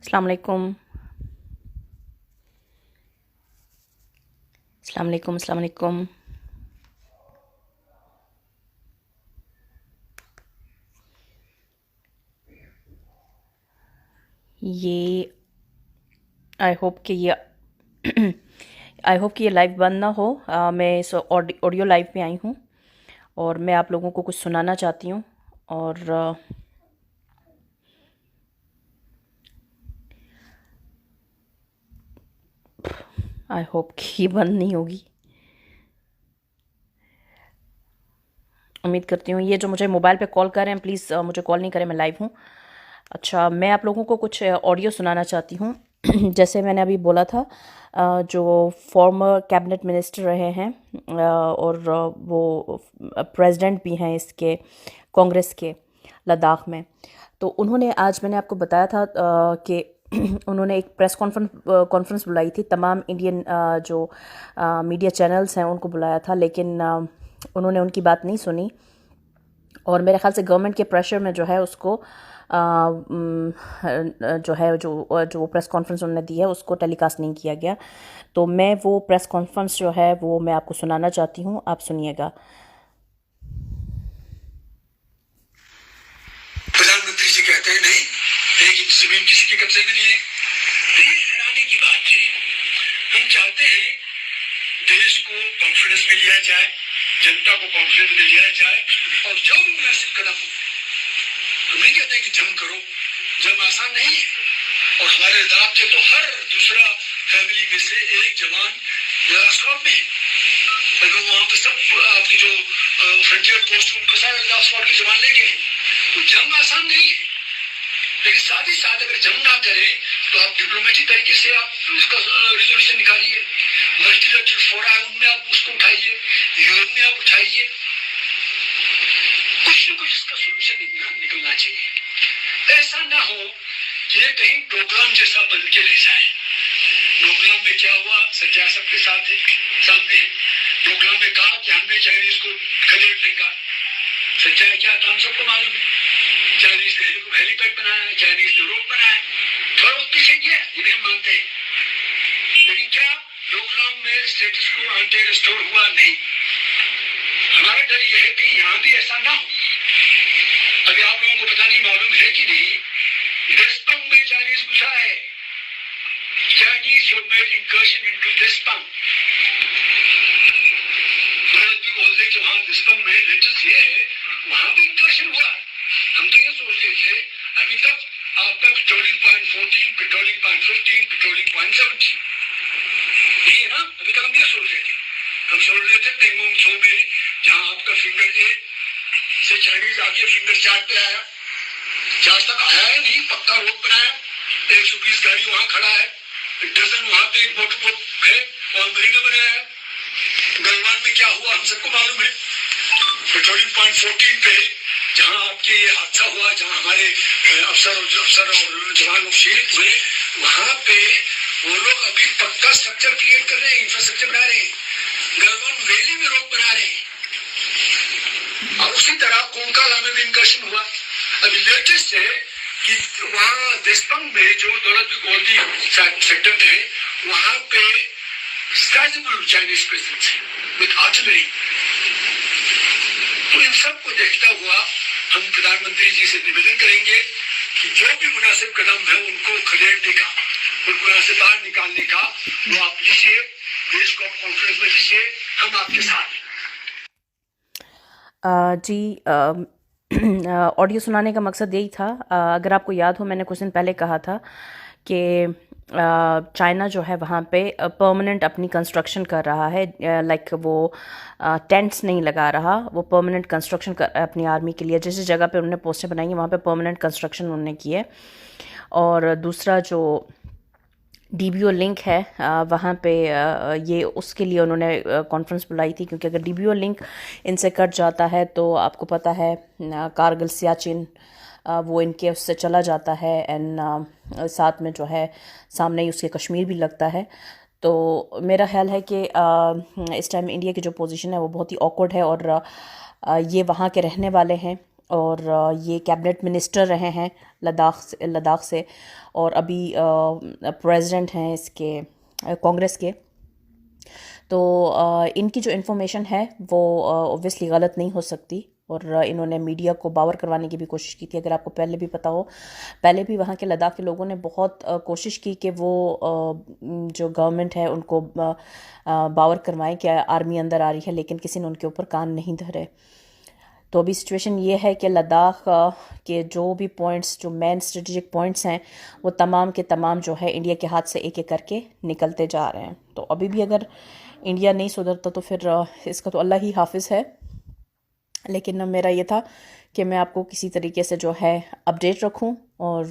السلام علیکم. السلام علیکم. السلام علیکم. یہ آئی ہوپ کہ یہ لائیو بند نہ ہو. میں اس آڈیو لائیو پہ آئی ہوں اور میں آپ لوگوں کو کچھ سنانا چاہتی ہوں اور آئی ہوپ کہ یہ بند نہیں ہوگی. امید کرتی ہوں. یہ جو مجھے موبائل پہ کال کر رہے ہیں پلیز مجھے کال نہیں کریں، میں لائیو ہوں. اچھا، میں آپ لوگوں کو کچھ آڈیو سنانا چاہتی ہوں. جیسے میں نے ابھی بولا تھا، جو فارمر کیبنٹ منسٹر رہے ہیں اور وہ پریزیڈنٹ بھی ہیں اس کے کانگریس کے لداخ میں، تو انہوں نے آج میں نے آپ کو بتایا تھا کہ انہوں نے ایک پریس کانفرنس بلائی تھی. تمام انڈین جو میڈیا چینلز ہیں ان کو بلایا تھا، لیکن انہوں نے ان کی بات نہیں سنی اور میرے خیال سے گورنمنٹ کے پریشر میں جو ہے اس کو جو پریس کانفرنس انہوں نے دی ہے اس کو ٹیلی کاسٹ نہیں کیا گیا. تو میں وہ پریس کانفرنس جو ہے وہ میں آپ کو سنانا چاہتی ہوں، آپ سنیے گا. پردھان منتری جی کہتے ہیں نہیں، ایک زمین کسی کے قبضے میں نہیں ہے. یہ حیرانی کی بات ہے. ہم چاہتے ہیں دیش کو کانفیڈنس میں لیا جائے، جنتا کو کانفیڈنس میں لیا جائے اور جو بھی مناسب قدم ہو. ہم نہیں کہتے کہ جنگ کرو، جنگ آسان نہیں ہے. اور ہمارے لداخ کے تو ہر دوسرا فیملی میں سے ایک جوان لداخ اسکواڈ میں ہے. اگر وہاں پہ سب آپ کی جو فرنٹیئر پوسٹ ان کے ساتھ لداخ اسکواڈ کے جوان لے گئے. تو جنگ آسان نہیں ہے، لیکن ساتھ ہی ساتھ اگر جنگ نہ کریں تو آپ ڈپلومیٹک طریقے سے آپ اس کا ریزولوشن نکالیے. ملٹی لیٹرل فورا ہے ان میں آپ اس کو اٹھائیے، یون میں آپ اٹھائیے. کچھ نہ کچھ اس کا سولوشن نکلنا چاہیے. ایسا نہ ہو کہ یہ کہیں ڈوکلام جیسا بن کے رہ جائے. ڈوکلام میں کیا ہوا، سچائی سب کے ساتھ ہے، سامنے ہے. ڈوکلام میں کہا کہ ہم نے چائنیز کو کھدے پھینکا. سچائی کیا تھا ہم سب کو معلوم ہے. چائنیز نے ہیلی پیڈ بنایا، چائنیز نے روڈ بنایا، تھوڑا بہت پیچھے کیا، یہ بھی ہم مانتے ہیں. لیکن کیا ڈوکلام میں اسٹیٹس کو آنٹے ریسٹور ہوا؟ نہیں. ہمارا ڈر یہ ہے کہ یہاں بھی ایسا نہ ہو. ابھی آپ لوگوں کو پتہ نہیں معلوم ہے کہ نہیں، ڈسپنگ میں چائنیز گھسا ہے. Chinese have made incursion into Despang. بھی بولتے کہ وہاں ڈسپنگ میں لیٹسٹ یہ ہے، وہاں بھی انکرشن ہوا. ہم تو یہ سوچتے تھے ابھی تک آپ کا patrolling point 14، patrolling point 15، patrolling point 17. یہ ہے نا، ابھی تک ہم یہ سوچ رہے تھے. ہم سوچ رہے تھے پینگونگ سو میں جہاں آپ کا فنگر 8 سے چائنیز آ کے فنگر 4 پہ آیا. 4 تک آیا ہے نہیں، پکا روڈ بنایا. 120 گاڑی وہاں کھڑا ہے، ڈزن وہاں پہ ایک موٹر بوٹ ہے اور مرینا بنایا ہے. گلوان میں کیا ہوا ہم سب کو معلوم ہے. پیٹرولنگ پوائنٹ 14 پہ جہاں آپ کے یہ حادثہ ہوا، جہاں ہمارے افسر اور جوان لوگ شہید ہوئے، وہاں پہ وہ لوگ ابھی پکا اسٹرکچر کریٹ کر رہے ہیں، انفراسٹرکچر بنا رہے ہیں. گلوان ویلی میں روڈ بنا رہے ہیں. اور اسی طرح کونکالا میں بھی انکرشن ہوا. ابھی لیٹسٹ ہے کہ وہاں دیسپنگ میں جو دولت گولڈی سیکٹر ہے وہاں پہ سائزبل چائنیز پریزنس ہے وتھ آرٹلری. تو ان سب کو دیکھتا ہوا ہم پردھان منتری جی سے نویدن کریں گے کہ جو بھی مناسب قدم ہے ان کو کھدیڑنے کا، ان کو یہاں سے باہر نکالنے کا وہ آپ لیجیے. دیش کو آپ کانفرنس میں لیجیے، ہم آپ کے ساتھ ہیں. جی، آڈیو سنانے کا مقصد یہی تھا. اگر آپ کو یاد ہو، میں نے کچھ دن پہلے کہا تھا کہ چائنا جو ہے وہاں پہ پرماننٹ اپنی کنسٹرکشن کر رہا ہے. لائک وہ ٹینٹس نہیں لگا رہا، وہ پرماننٹ کنسٹرکشن کر رہا ہے اپنی آرمی کے لیے. جس جگہ پہ انہوں نے پوسٹیں بنائی ہیں وہاں پہ پرماننٹ کنسٹرکشن انہوں نے کی ہے. اور دوسرا جو ڈی بی او لنک ہے وہاں پہ یہ اس کے لیے انہوں نے کانفرنس بلائی تھی، کیونکہ اگر D B O link in سے کٹ جاتا ہے تو آپ کو پتہ ہے کارگل سیاچن وہ ان کے اس سے چلا جاتا ہے. اینڈ ساتھ میں جو ہے سامنے ہی اس کے کشمیر بھی لگتا ہے. تو میرا خیال ہے کہ اس ٹائم انڈیا کی جو پوزیشن ہے وہ بہت ہی آکورڈ ہے. اور یہ وہاں کے رہنے والے ہیں اور یہ کیبنٹ منسٹر رہے ہیں لداخ سے، اور ابھی پریزیڈنٹ ہیں اس کے کانگریس کے. تو ان کی جو انفارمیشن ہے وہ اوبویسلی غلط نہیں ہو سکتی، اور انہوں نے میڈیا کو باور کروانے کی بھی کوشش کی تھی. اگر آپ کو پہلے بھی پتہ ہو، پہلے بھی وہاں کے لداخ کے لوگوں نے بہت کوشش کی کہ وہ جو گورنمنٹ ہے ان کو باور کروائیں کہ آرمی اندر آ رہی ہے، لیکن کسی نے ان کے اوپر کان نہیں دھرے. تو ابھی سچویشن یہ ہے کہ لداخ کے جو بھی پوائنٹس، جو مین اسٹریٹجک پوائنٹس ہیں، وہ تمام کے تمام جو ہے انڈیا کے ہاتھ سے ایک ایک کر کے نکلتے جا رہے ہیں. تو ابھی بھی اگر انڈیا نہیں سدھرتا تو پھر اس کا تو اللہ ہی حافظ ہے. لیکن میرا یہ تھا کہ میں آپ کو کسی طریقے سے جو ہے اپڈیٹ رکھوں، اور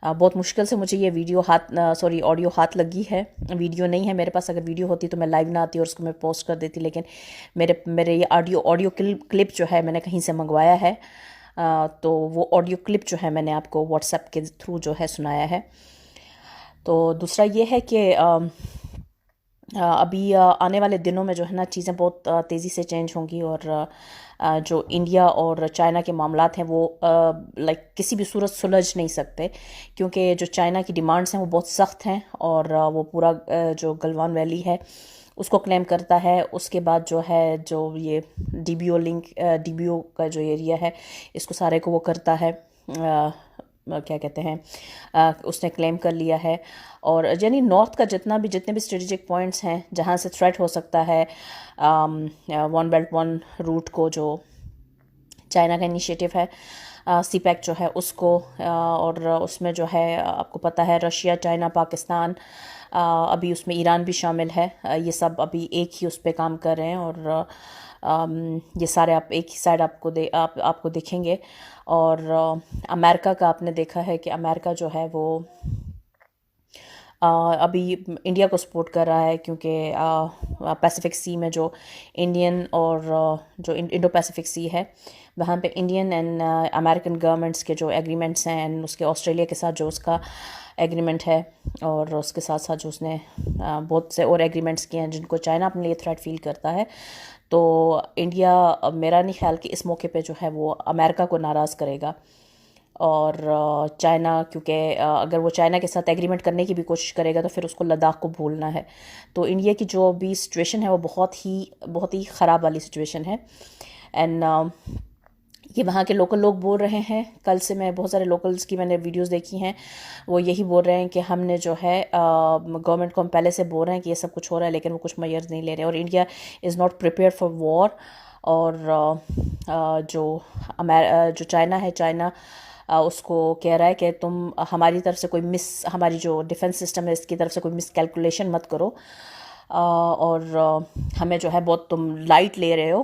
بہت مشکل سے مجھے یہ آڈیو ہاتھ لگی ہے. ویڈیو نہیں ہے میرے پاس، اگر ویڈیو ہوتی تو میں لائیو نہ آتی اور اس کو میں پوسٹ کر دیتی، لیکن میرے یہ آڈیو کلپ جو ہے میں نے کہیں سے منگوایا ہے، تو وہ آڈیو کلپ جو ہے میں نے آپ کو واٹس ایپ کے تھرو جو ہے سنایا ہے. تو دوسرا یہ ہے کہ ابھی آنے والے دنوں میں جو ہے نا چیزیں بہت تیزی سے چینج ہوں گی، اور جو انڈیا اور چائنا کے معاملات ہیں وہ کسی بھی صورت سلجھ نہیں سکتے، کیونکہ جو چائنا کی ڈیمانڈز ہیں وہ بہت سخت ہیں، اور وہ پورا جو گلوان ویلی ہے اس کو کلیم کرتا ہے. اس کے بعد جو ہے جو یہ ڈی بی او کا جو ایریا ہے اس کو سارے کو وہ کرتا ہے، کیا کہتے ہیں، اس نے کلیم کر لیا ہے. اور یعنی نارتھ کا جتنے بھی اسٹریٹجک پوائنٹس ہیں جہاں سے تھریٹ ہو سکتا ہے ون بیلٹ ون روٹ کو، جو چائنا کا انیشیٹو ہے، سی پیک جو ہے اس کو، اور اس میں جو ہے آپ کو پتہ ہے رشیا، چائنا، پاکستان، ابھی اس میں ایران بھی شامل ہے. یہ سب ابھی ایک ہی اس پہ کام کر رہے ہیں، اور یہ سارے آپ ایک ہی سائڈ آپ کو دکھیں گے. اور امریکہ کا آپ نے دیکھا ہے کہ امریکہ جو ہے وہ ابھی انڈیا کو سپورٹ کر رہا ہے، کیونکہ پیسیفک سی میں جو انڈین اور جو انڈو پیسیفک سی ہے وہاں پہ انڈین اینڈ امریکن گورنمنٹس کے جو ایگریمنٹس ہیں، اینڈ اس کے آسٹریلیا کے ساتھ جو اس کا ایگریمنٹ ہے، اور اس کے ساتھ ساتھ جو اس نے بہت سے اور ایگریمنٹس کیے ہیں جن کو چائنا اپنے لیے تھریٹ فیل کرتا ہے. تو انڈیا میرا نہیں خیال کہ اس موقع پہ جو ہے وہ امریکہ کو ناراض کرے گا. اور چائنا، کیونکہ اگر وہ چائنا کے ساتھ ایگریمنٹ کرنے کی بھی کوشش کرے گا تو پھر اس کو لداخ کو بھولنا ہے. تو انڈیا کی جو بھی سچویشن ہے وہ بہت ہی خراب والی سچویشن ہے. اینڈ یہ وہاں کے لوکل لوگ بول رہے ہیں، کل سے میں بہت سارے لوکلز کی میں نے ویڈیوز دیکھی ہیں، وہ یہی بول رہے ہیں کہ ہم نے جو ہے گورنمنٹ کو ہم پہلے سے بول رہے ہیں کہ یہ سب کچھ ہو رہا ہے، لیکن وہ کچھ میئرز نہیں لے رہے، اور India is not prepare for war. اور جو چائنا ہے، چائنا اس کو کہہ رہا ہے کہ تم ہماری طرف سے کوئی ہماری جو ڈیفنس سسٹم ہے اس کی طرف سے کوئی کیلکولیشن مت کرو، اور ہمیں جو ہے بہت تم لائٹ لے رہے ہو،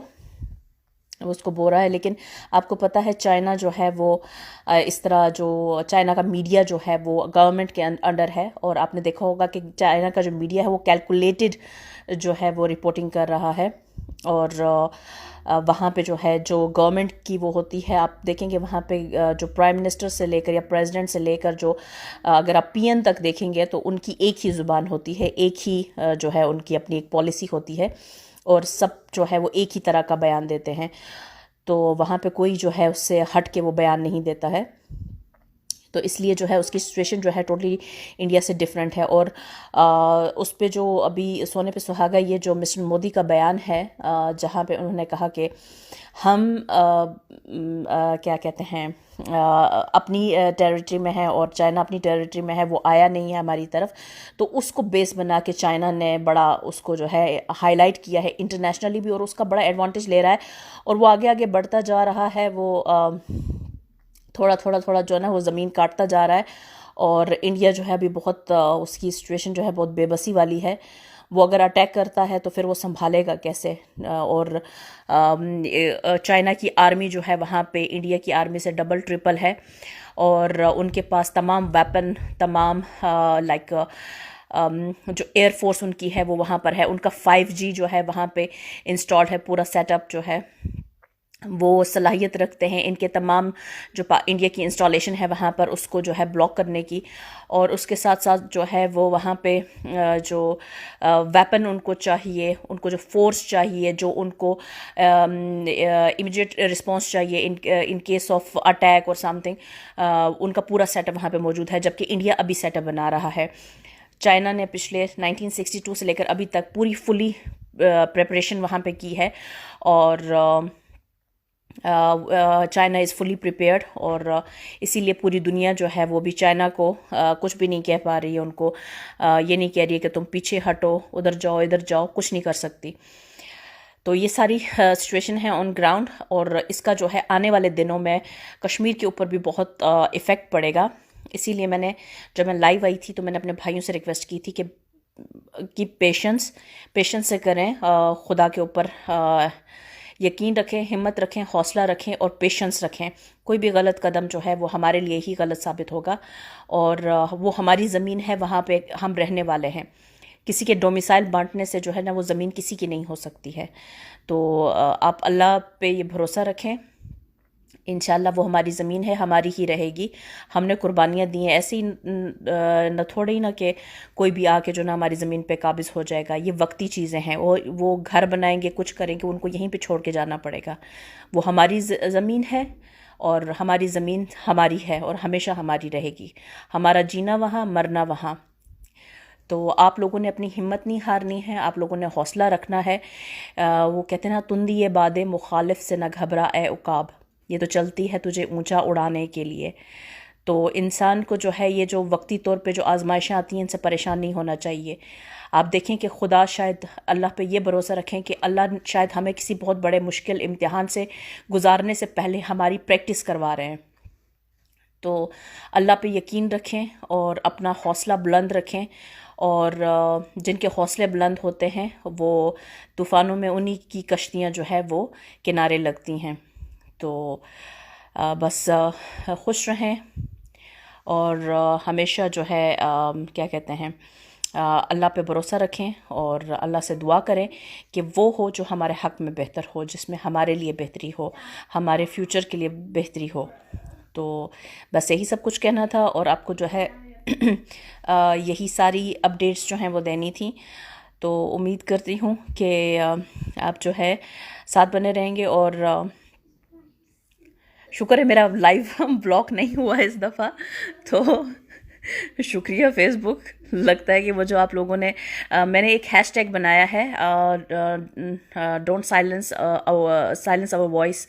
اس کو بول رہا ہے. لیکن آپ کو پتہ ہے چائنا جو ہے وہ اس طرح، جو چائنا کا میڈیا جو ہے وہ گورنمنٹ کے انڈر ہے، اور آپ نے دیکھا ہوگا کہ چائنا کا جو میڈیا ہے وہ کیلکولیٹڈ جو ہے وہ رپورٹنگ کر رہا ہے. اور وہاں پہ جو ہے جو گورنمنٹ کی وہ ہوتی ہے، آپ دیکھیں گے وہاں پہ جو پرائم منسٹر سے لے کر یا پریزیڈنٹ سے لے کر جو اگر آپ پی این تک دیکھیں گے تو ان کی ایک ہی زبان ہوتی ہے، ایک ہی جو ہے ان کی اپنی ایک پالیسی ہوتی ہے، اور سب جو ہے وہ ایک ہی طرح کا بیان دیتے ہیں. تو وہاں پہ کوئی جو ہے اس سے ہٹ کے وہ بیان نہیں دیتا ہے. تو اس لیے جو ہے اس کی سچویشن جو ہے ٹوٹلی انڈیا سے ڈفرینٹ ہے. اور اس پہ جو ابھی سونے پہ سہاگا یہ جو مسٹر مودی کا بیان ہے، جہاں پہ انہوں نے کہا کہ ہم کیا کہتے ہیں اپنی ٹیریٹری میں ہیں اور چائنا اپنی ٹیریٹری میں ہے، وہ آیا نہیں ہے ہماری طرف. تو اس کو بیس بنا کے چائنا نے بڑا اس کو جو ہے ہائی لائٹ کیا ہے انٹرنیشنلی بھی، اور اس کا بڑا ایڈوانٹیج لے رہا ہے، اور وہ آگے آگے بڑھتا جا رہا ہے. وہ تھوڑا جو ہے نا وہ زمین کاٹتا جا رہا ہے. اور انڈیا جو ہے ابھی بہت اس کی سچویشن جو ہے بہت بے بسی والی ہے. وہ اگر اٹیک کرتا ہے تو پھر وہ سنبھالے گا کیسے؟ اور چائنا کی آرمی جو ہے وہاں پہ انڈیا کی آرمی سے ڈبل ٹرپل ہے، اور ان کے پاس تمام ویپن، تمام جو ایئر فورس ان کی ہے وہ وہاں پر ہے. ان کا 5G جو ہے وہاں پہ انسٹالڈ ہے، پورا سیٹ اپ جو ہے وہ صلاحیت رکھتے ہیں ان کے تمام جو انڈیا کی انسٹالیشن ہے وہاں پر اس کو جو ہے بلاک کرنے کی، اور اس کے ساتھ ساتھ جو ہے وہ وہاں پہ جو ویپن ان کو چاہیے، ان کو جو فورس چاہیے، جو ان کو امیڈیٹ رسپانس چاہیے ان کیس آف اٹیک اور سم تھنگ، ان کا پورا سیٹ اپ وہاں پہ موجود ہے، جبکہ انڈیا ابھی سیٹ اپ بنا رہا ہے۔ چائنا نے پچھلے 1962 سے لے کر ابھی تک پوری فلی پریپریشن وہاں پہ کی ہے، اور چائنا از فلی پریپیئرڈ، اور اسی لیے پوری دنیا جو ہے وہ بھی چائنا کو کچھ بھی نہیں کہہ پا رہی ہے، ان کو یہ نہیں کہہ رہی ہے کہ تم پیچھے ہٹو، ادھر جاؤ ادھر جاؤ، کچھ نہیں کر سکتی۔ تو یہ ساری سچویشن ہے آن گراؤنڈ، اور اس کا جو ہے آنے والے دنوں میں کشمیر کے اوپر بھی بہت افیکٹ پڑے گا۔ اسی لیے میں نے جب میں لائیو آئی تھی تو میں نے اپنے بھائیوں سے ریکویسٹ کی تھی کہ پیشنس سے کریں، خدا کے اوپر یقین رکھیں، ہمت رکھیں، حوصلہ رکھیں اور پیشنس رکھیں۔ کوئی بھی غلط قدم جو ہے وہ ہمارے لیے ہی غلط ثابت ہوگا، اور وہ ہماری زمین ہے، وہاں پہ ہم رہنے والے ہیں۔ کسی کے ڈومیسائل بانٹنے سے جو ہے نا وہ زمین کسی کی نہیں ہو سکتی ہے۔ تو آپ اللہ پہ یہ بھروسہ رکھیں، انشاءاللہ وہ ہماری زمین ہے، ہماری ہی رہے گی۔ ہم نے قربانیاں دی ہیں، ایسے ہی نہ تھوڑے ہی نہ کہ کوئی بھی آ کے جو نا ہماری زمین پہ قابض ہو جائے گا۔ یہ وقتی چیزیں ہیں، وہ گھر بنائیں گے، کچھ کریں گے، ان کو یہیں پہ چھوڑ کے جانا پڑے گا۔ وہ ہماری زمین ہے، اور ہماری زمین ہماری ہے اور ہمیشہ ہماری رہے گی۔ ہمارا جینا وہاں، مرنا وہاں۔ تو آپ لوگوں نے اپنی ہمت نہیں ہارنی ہے، آپ لوگوں نے حوصلہ رکھنا ہے۔ وہ کہتے ہیں نا، تندی یہ بادِ مخالف سے نہ گھبرا اے عقاب، یہ تو چلتی ہے تجھے اونچا اڑانے کے لیے۔ تو انسان کو جو ہے یہ جو وقتی طور پہ جو آزمائشیں آتی ہیں ان سے پریشان نہیں ہونا چاہیے۔ آپ دیکھیں کہ خدا شاید اللہ پہ یہ بھروسہ رکھیں کہ اللہ شاید ہمیں کسی بہت بڑے مشکل امتحان سے گزارنے سے پہلے ہماری پریکٹس کروا رہے ہیں۔ تو اللہ پہ یقین رکھیں اور اپنا حوصلہ بلند رکھیں، اور جن کے حوصلے بلند ہوتے ہیں وہ طوفانوں میں انہی کی کشتیاں جو ہے وہ کنارے لگتی ہیں۔ تو بس خوش رہیں، اور ہمیشہ جو ہے کیا کہتے ہیں، اللہ پہ بھروسہ رکھیں، اور اللہ سے دعا کریں کہ وہ ہو جو ہمارے حق میں بہتر ہو، جس میں ہمارے لیے بہتری ہو، ہمارے فیوچر کے لیے بہتری ہو۔ تو بس یہی سب کچھ کہنا تھا، اور آپ کو جو ہے یہی ساری اپڈیٹس جو ہیں وہ دینی تھیں۔ تو امید کرتی ہوں کہ آپ جو ہے ساتھ بنے رہیں گے، اور شکر ہے میرا لائیو بلاک نہیں ہوا اس دفعہ، تو شکریہ فیس بک۔ لگتا ہے کہ وہ جو آپ لوگوں نے میں نے ایک ہیش ٹیگ بنایا ہے، ڈونٹ سائلنس آور وائس،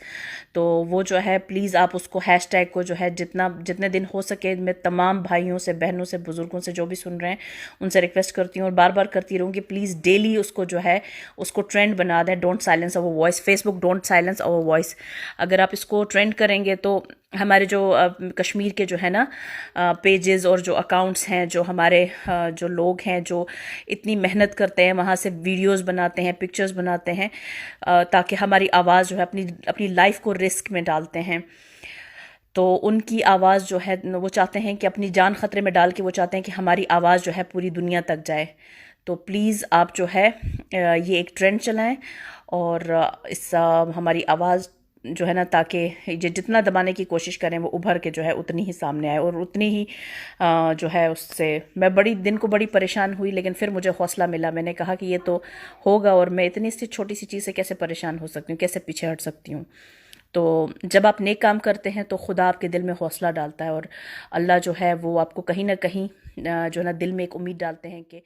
تو وہ جو ہے پلیز آپ اس کو ہیش ٹیگ کو جو ہے جتنے دن ہو سکے، میں تمام بھائیوں سے، بہنوں سے، بزرگوں سے جو بھی سن رہے ہیں ان سے ریکویسٹ کرتی ہوں، اور بار بار کرتی رہوں کہ پلیز ڈیلی اس کو جو ہے اس کو ٹرینڈ بنا دیں، don't silence our voice, Facebook don't silence our voice. اگر آپ اس کو ٹرینڈ کریں گے تو ہمارے جو کشمیر کے جو ہے نا پیجز اور جو اکاؤنٹس ہیں، جو ہمارے جو لوگ ہیں جو اتنی محنت کرتے ہیں، وہاں سے ویڈیوز بناتے ہیں، پکچرز بناتے ہیں، تاکہ ہماری آواز جو ہے اپنی لائف کو رسک میں ڈالتے ہیں، تو ان کی آواز جو ہے وہ چاہتے ہیں کہ اپنی جان خطرے میں ڈال کے وہ چاہتے ہیں کہ ہماری آواز جو ہے پوری دنیا تک جائے۔ تو پلیز آپ جو ہے یہ ایک ٹرینڈ چلائیں، اور اس ہماری آواز جو ہے نا، تاکہ یہ جتنا دبانے کی کوشش کریں وہ ابھر کے جو ہے اتنی ہی سامنے آئے، اور اتنی ہی جو ہے اس سے میں دن کو بڑی پریشان ہوئی، لیکن پھر مجھے حوصلہ ملا۔ میں نے کہا کہ یہ تو ہوگا، اور میں اتنی سی چھوٹی سی چیز سے کیسے پریشان ہو سکتی ہوں، کیسے پیچھے ہٹ سکتی ہوں۔ تو جب آپ نیک کام کرتے ہیں تو خدا آپ کے دل میں حوصلہ ڈالتا ہے، اور اللہ جو ہے وہ آپ کو کہیں نہ کہیں جو ہے نا دل میں ایک امید ڈالتے ہیں کہ